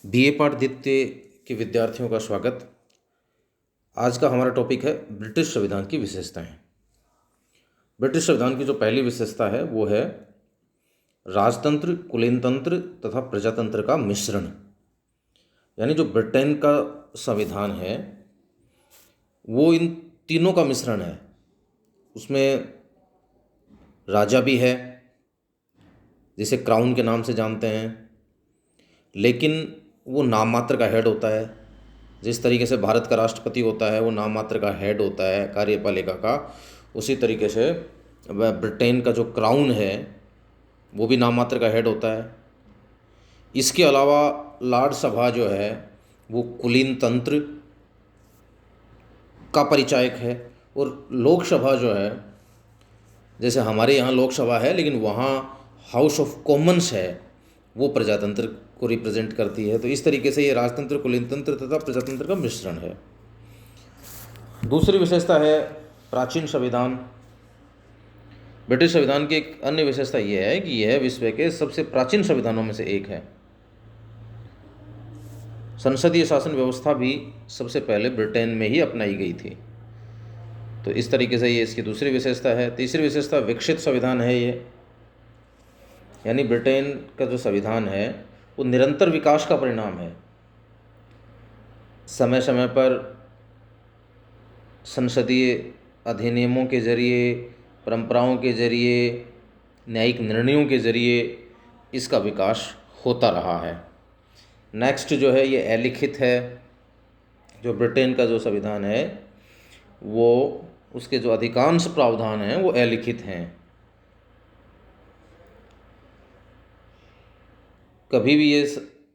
BA पाठ द्वितीय के विद्यार्थियों का स्वागत। आज का हमारा टॉपिक है ब्रिटिश संविधान की विशेषताएं। ब्रिटिश संविधान की जो पहली विशेषता है वो है राजतंत्र, कुलीनतंत्र तथा प्रजातंत्र का मिश्रण। यानी जो ब्रिटेन का संविधान है वो इन तीनों का मिश्रण है। उसमें राजा भी है जिसे क्राउन के नाम से जानते हैं, लेकिन वो नाम मात्र का हेड होता है। जिस तरीके से भारत का राष्ट्रपति होता है वो नाम मात्र का हेड होता है कार्यपालिका का, उसी तरीके से ब्रिटेन का जो क्राउन है वो भी नाम मात्र का हेड होता है। इसके अलावा लॉर्ड सभा जो है वो कुलीन तंत्र का परिचायक है, और लोकसभा जो है, जैसे हमारे यहाँ लोकसभा है लेकिन वहाँ हाउस ऑफ कॉमन्स है, वो प्रजातंत्र को रिप्रेजेंट करती है। तो इस तरीके से ये राजतंत्र, कुलीनतंत्र तथा प्रजातंत्र का मिश्रण है। दूसरी विशेषता है प्राचीन संविधान। ब्रिटिश संविधान की एक अन्य विशेषता यह है कि यह विश्व के सबसे प्राचीन संविधानों में से एक है। संसदीय शासन व्यवस्था भी सबसे पहले ब्रिटेन में ही अपनाई गई थी। तो इस तरीके से ये इसकी दूसरी विशेषता है। तीसरी विशेषता विकसित संविधान है ये, यानी ब्रिटेन का जो संविधान है वो निरंतर विकास का परिणाम है। समय समय पर संसदीय अधिनियमों के जरिए, परंपराओं के जरिए, न्यायिक निर्णयों के जरिए इसका विकास होता रहा है। नेक्स्ट जो है ये अलिखित है। जो ब्रिटेन का जो संविधान है वो उसके जो अधिकांश प्रावधान हैं वो अलिखित हैं। कभी भी ये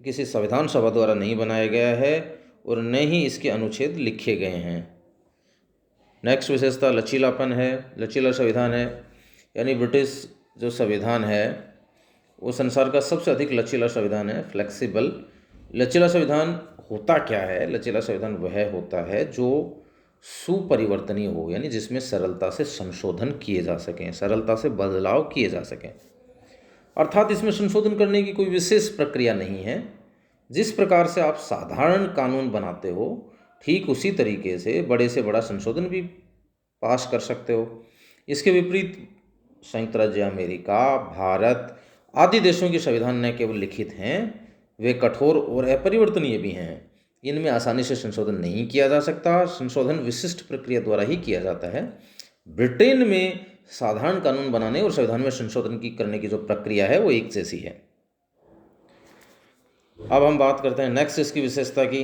किसी संविधान सभा द्वारा नहीं बनाया गया है और न ही इसके अनुच्छेद लिखे गए हैं। नेक्स्ट विशेषता लचीलापन है, लचीला संविधान है। यानी ब्रिटिश जो संविधान है वो संसार का सबसे अधिक लचीला संविधान है, फ्लेक्सिबल। लचीला संविधान होता क्या है? लचीला संविधान वह होता है जो सुपरिवर्तनीय हो, यानी जिसमें सरलता से संशोधन किए जा सकें, सरलता से बदलाव किए जा सकें। अर्थात इसमें संशोधन करने की कोई विशेष प्रक्रिया नहीं है। जिस प्रकार से आप साधारण कानून बनाते हो ठीक उसी तरीके से बड़े बड़ा संशोधन भी पास कर सकते हो। इसके विपरीत संयुक्त राज्य अमेरिका, भारत आदि देशों के संविधान न केवल लिखित हैं, वे कठोर और अपरिवर्तनीय भी हैं। इनमें आसानी से संशोधन नहीं किया जा सकता, संशोधन विशिष्ट प्रक्रिया द्वारा ही किया जाता है। ब्रिटेन में साधारण कानून बनाने और संविधान में संशोधन की करने की जो प्रक्रिया है वो एक जैसी है। अब हम बात करते हैं नेक्स्ट इसकी विशेषता की।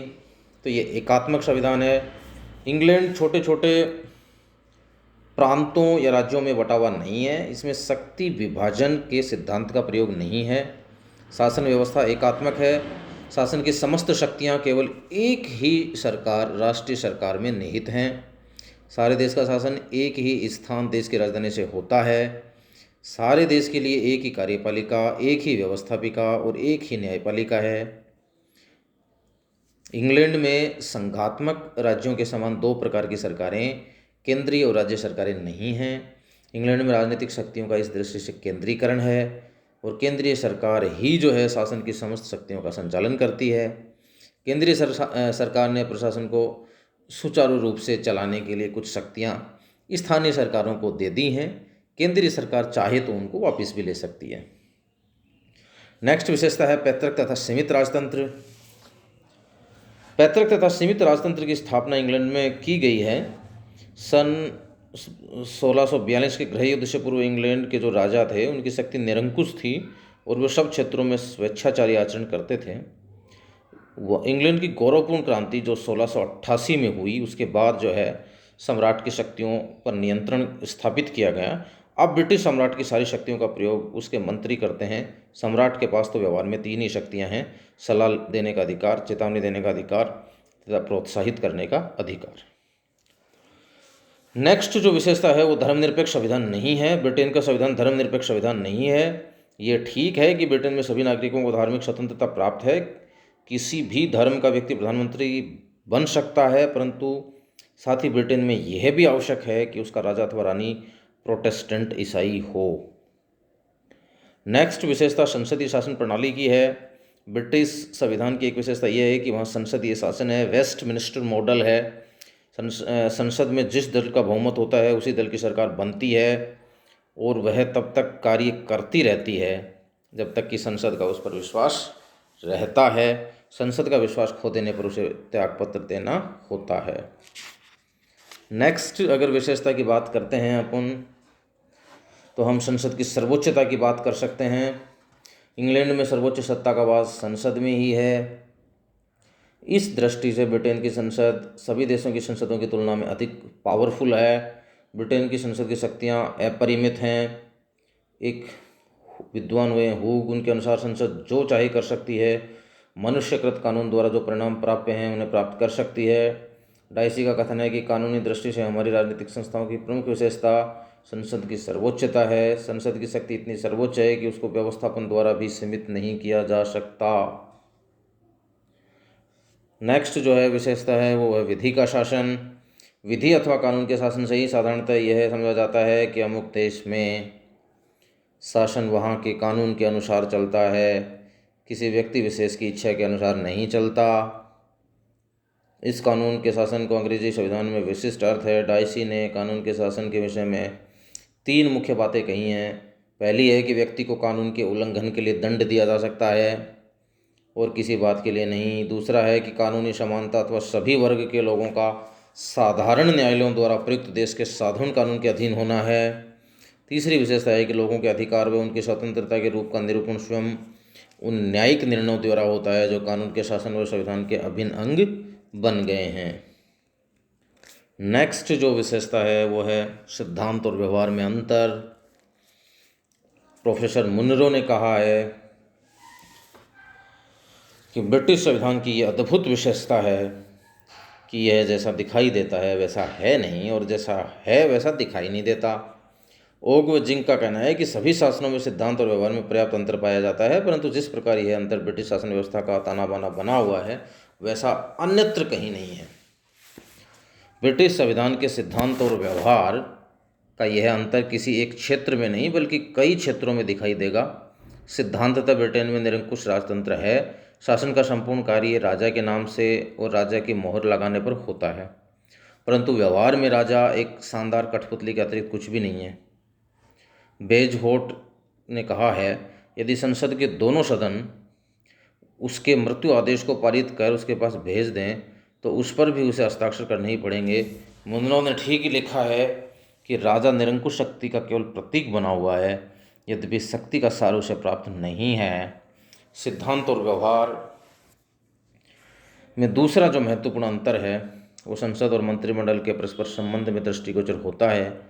तो ये एकात्मक संविधान है। इंग्लैंड छोटे छोटे प्रांतों या राज्यों में बटा हुआ नहीं है। इसमें शक्ति विभाजन के सिद्धांत का प्रयोग नहीं है। शासन व्यवस्था एकात्मक है। शासन की समस्त शक्तियां केवल एक ही सरकार, राष्ट्रीय सरकार में निहित हैं। सारे देश का शासन एक ही स्थान, देश की राजधानी से होता है। सारे देश के लिए एक ही कार्यपालिका, एक ही व्यवस्थापिका और एक ही न्यायपालिका है। इंग्लैंड में संघात्मक राज्यों के समान दो प्रकार की सरकारें, केंद्रीय और राज्य सरकारें नहीं हैं। इंग्लैंड में राजनीतिक शक्तियों का इस दृष्टि से केंद्रीकरण है और केंद्रीय सरकार ही जो है शासन की समस्त शक्तियों का संचालन करती है। केंद्रीय सरकार ने प्रशासन को सुचारू रूप से चलाने के लिए कुछ शक्तियां स्थानीय सरकारों को दे दी हैं। केंद्रीय सरकार चाहे तो उनको वापस भी ले सकती है। नेक्स्ट विशेषता है पैतृक तथा सीमित राजतंत्र। पैतृक तथा सीमित राजतंत्र की स्थापना इंग्लैंड में की गई है। सन 1642 के गृह युद्ध से पूर्व इंग्लैंड के जो राजा थे उनकी शक्ति निरंकुश थी और वे सब क्षेत्रों में स्वेच्छाचारी आचरण करते थे। वो इंग्लैंड की गौरवपूर्ण क्रांति जो 1688 में हुई, उसके बाद जो है सम्राट की शक्तियों पर नियंत्रण स्थापित किया गया। अब ब्रिटिश सम्राट की सारी शक्तियों का प्रयोग उसके मंत्री करते हैं। सम्राट के पास तो व्यवहार में तीन ही शक्तियां हैं: सलाह देने का अधिकार, चेतावनी देने का अधिकार तथा प्रोत्साहित करने का अधिकार। नेक्स्ट जो विशेषता है वो धर्मनिरपेक्ष संविधान नहीं है। ब्रिटेन का संविधान धर्मनिरपेक्ष संविधान नहीं है। ये ठीक है कि ब्रिटेन में सभी नागरिकों को धार्मिक स्वतंत्रता प्राप्त है, किसी भी धर्म का व्यक्ति प्रधानमंत्री बन सकता है, परंतु साथ ही ब्रिटेन में यह भी आवश्यक है कि उसका राजा अथवा रानी प्रोटेस्टेंट ईसाई हो। नेक्स्ट विशेषता संसदीय शासन प्रणाली की है। ब्रिटिश संविधान की एक विशेषता यह है कि वहाँ संसदीय शासन है, वेस्टमिनिस्टर मॉडल है। संसद में जिस दल का बहुमत होता है उसी दल की सरकार बनती है और वह तब तक कार्य करती रहती है जब तक कि संसद का उस पर विश्वास रहता है। संसद का विश्वास खो देने पर उसे त्यागपत्र देना होता है। नेक्स्ट अगर विशेषता की बात करते हैं अपन, तो हम संसद की सर्वोच्चता की बात कर सकते हैं। इंग्लैंड में सर्वोच्च सत्ता का वास संसद में ही है। इस दृष्टि से ब्रिटेन की संसद सभी देशों की संसदों की तुलना में अधिक पावरफुल है। ब्रिटेन की संसद की शक्तियाँ अपरिमित हैं। एक विद्वान हुए हुक उनके अनुसार संसद जो चाहे कर सकती है। मनुष्यकृत कानून द्वारा जो परिणाम प्राप्य हैं उन्हें प्राप्त कर सकती है। डाइसी का कथन है कि कानूनी दृष्टि से हमारी राजनीतिक संस्थाओं की प्रमुख विशेषता संसद की सर्वोच्चता है। संसद की शक्ति इतनी सर्वोच्च है कि उसको व्यवस्थापन द्वारा भी सीमित नहीं किया जा सकता। नेक्स्ट जो है विशेषता है वो है विधि का शासन। विधि अथवा कानून के शासन से ही साधारणतः यह समझा जाता है कि अमुक देश में शासन वहाँ के कानून के अनुसार चलता है, किसी व्यक्ति विशेष की इच्छा के अनुसार नहीं चलता। इस कानून के शासन को अंग्रेजी संविधान में विशिष्ट अर्थ है। डाइसी ने कानून के शासन के विषय में 3 मुख्य बातें कही हैं। पहली है कि व्यक्ति को कानून के उल्लंघन के लिए दंड दिया जा सकता है और किसी बात के लिए नहीं। दूसरा है कि कानूनी समानता अथवा सभी वर्ग के लोगों का साधारण न्यायालयों द्वारा प्रयुक्त देश के साधारण कानून के अधीन होना है। तीसरी विशेषता है कि लोगों के अधिकार व उनकी स्वतंत्रता के रूप का निरूपण स्वयं उन न्यायिक निर्णयों द्वारा होता है जो कानून के शासन व संविधान के अभिन्न अंग बन गए हैं। नेक्स्ट जो विशेषता है वो है सिद्धांत और व्यवहार में अंतर। प्रोफेसर मुनरो ने कहा है कि ब्रिटिश संविधान की ये अद्भुत विशेषता है कि यह जैसा दिखाई देता है वैसा है नहीं और जैसा है वैसा दिखाई नहीं देता। ओग व जिंक का कहना है कि सभी शासनों में सिद्धांत और व्यवहार में पर्याप्त अंतर पाया जाता है, परंतु जिस प्रकार यह अंतर ब्रिटिश शासन व्यवस्था का ताना बाना बना हुआ है वैसा अन्यत्र कहीं नहीं है। ब्रिटिश संविधान के सिद्धांत और व्यवहार का यह अंतर किसी एक क्षेत्र में नहीं बल्कि कई क्षेत्रों में दिखाई देगा। सिद्धांततः ब्रिटेन में निरंकुश राजतंत्र है। शासन का संपूर्ण कार्य राजा के नाम से और राजा की मोहर लगाने पर होता है, परंतु व्यवहार में राजा एक शानदार कठपुतली के अतिरिक्त कुछ भी नहीं है। बेजहोट ने कहा है, यदि संसद के दोनों सदन उसके मृत्यु आदेश को पारित कर उसके पास भेज दें तो उस पर भी उसे हस्ताक्षर करने ही पड़ेंगे। मुनरो ने ठीक ही लिखा है कि राजा निरंकुश शक्ति का केवल प्रतीक बना हुआ है, यद्यपि शक्ति का सार उसे प्राप्त नहीं है। सिद्धांत और व्यवहार में दूसरा जो महत्वपूर्ण अंतर है वो संसद और मंत्रिमंडल के परस्पर संबंध में दृष्टिगोचर होता है।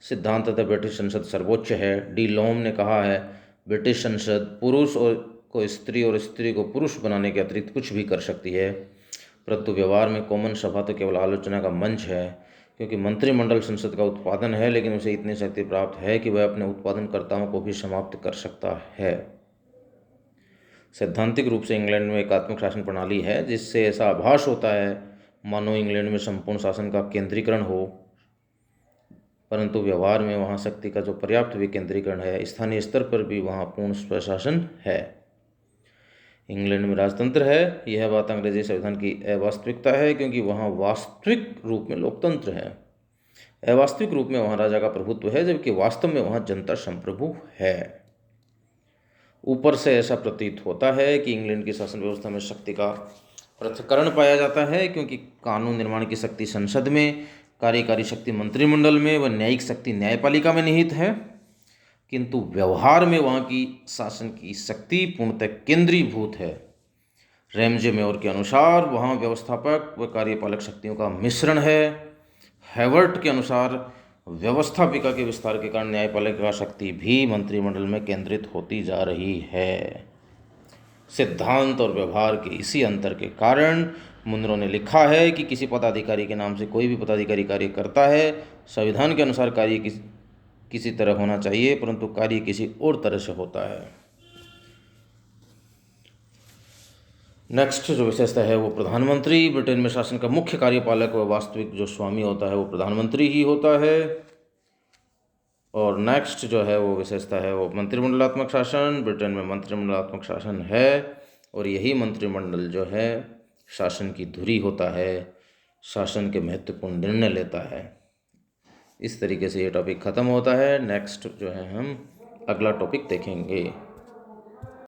सिद्धांततः ब्रिटिश संसद सर्वोच्च है। डी लोम ने कहा है, ब्रिटिश संसद पुरुष को स्त्री और स्त्री को पुरुष बनाने के अतिरिक्त कुछ भी कर सकती है, परंतु व्यवहार में कॉमन सभा तो केवल आलोचना का मंच है, क्योंकि मंत्रिमंडल संसद का उत्पादन है लेकिन उसे इतनी शक्ति प्राप्त है कि वह अपने उत्पादनकर्ताओं को भी समाप्त कर सकता है। सैद्धांतिक रूप से इंग्लैंड में एकात्मक शासन प्रणाली है, जिससे ऐसा आभास होता है मानो इंग्लैंड में संपूर्ण शासन का केंद्रीकरण हो, परंतु व्यवहार में वहाँ शक्ति का जो पर्याप्त विकेंद्रीकरण है, स्थानीय स्तर पर भी वहाँ पूर्ण स्वशासन है। इंग्लैंड में राजतंत्र है, यह बात अंग्रेजी संविधान की अवास्तविकता है, क्योंकि वहाँ वास्तविक रूप में लोकतंत्र है। अवास्तविक रूप में वहाँ राजा का प्रभुत्व है, जबकि वास्तव में वहाँ जनता संप्रभु है। ऊपर से ऐसा प्रतीत होता है कि इंग्लैंड की शासन व्यवस्था में शक्ति का पृथक्करण पाया जाता है, क्योंकि कानून निर्माण की शक्ति संसद में, कार्यकारी शक्ति मंत्रिमंडल में व न्यायिक शक्ति न्यायपालिका में निहित है, किंतु व्यवहार में वहाँ की शासन की शक्ति पूर्णतः केंद्रीभूत है। रैमजे मेयर के अनुसार वहाँ व्यवस्थापक व कार्यपालक शक्तियों का मिश्रण है। हेवर्ट के अनुसार व्यवस्थापिका के विस्तार के कारण न्यायपालिका शक्ति भी मंत्रिमंडल में केंद्रित होती जा रही है। सिद्धांत और व्यवहार के इसी अंतर के कारण मुनरो ने लिखा है कि किसी पदाधिकारी के नाम से कोई भी पदाधिकारी कार्य करता है, संविधान के अनुसार कार्य किसी तरह होना चाहिए, परंतु कार्य किसी और तरह से होता है। नेक्स्ट जो विशेषता है वो प्रधानमंत्री। ब्रिटेन में शासन का मुख्य कार्यपालक व वास्तविक जो स्वामी होता है वो प्रधानमंत्री ही होता है। और नेक्स्ट जो है वो विशेषता है वो मंत्रिमंडलात्मक शासन। ब्रिटेन में मंत्रिमंडलात्मक शासन है। और यही मंत्रिमंडल जो है शासन की धुरी होता है, शासन के महत्वपूर्ण निर्णय लेता है। इस तरीके से ये टॉपिक ख़त्म होता है। नेक्स्ट जो है हम अगला टॉपिक देखेंगे।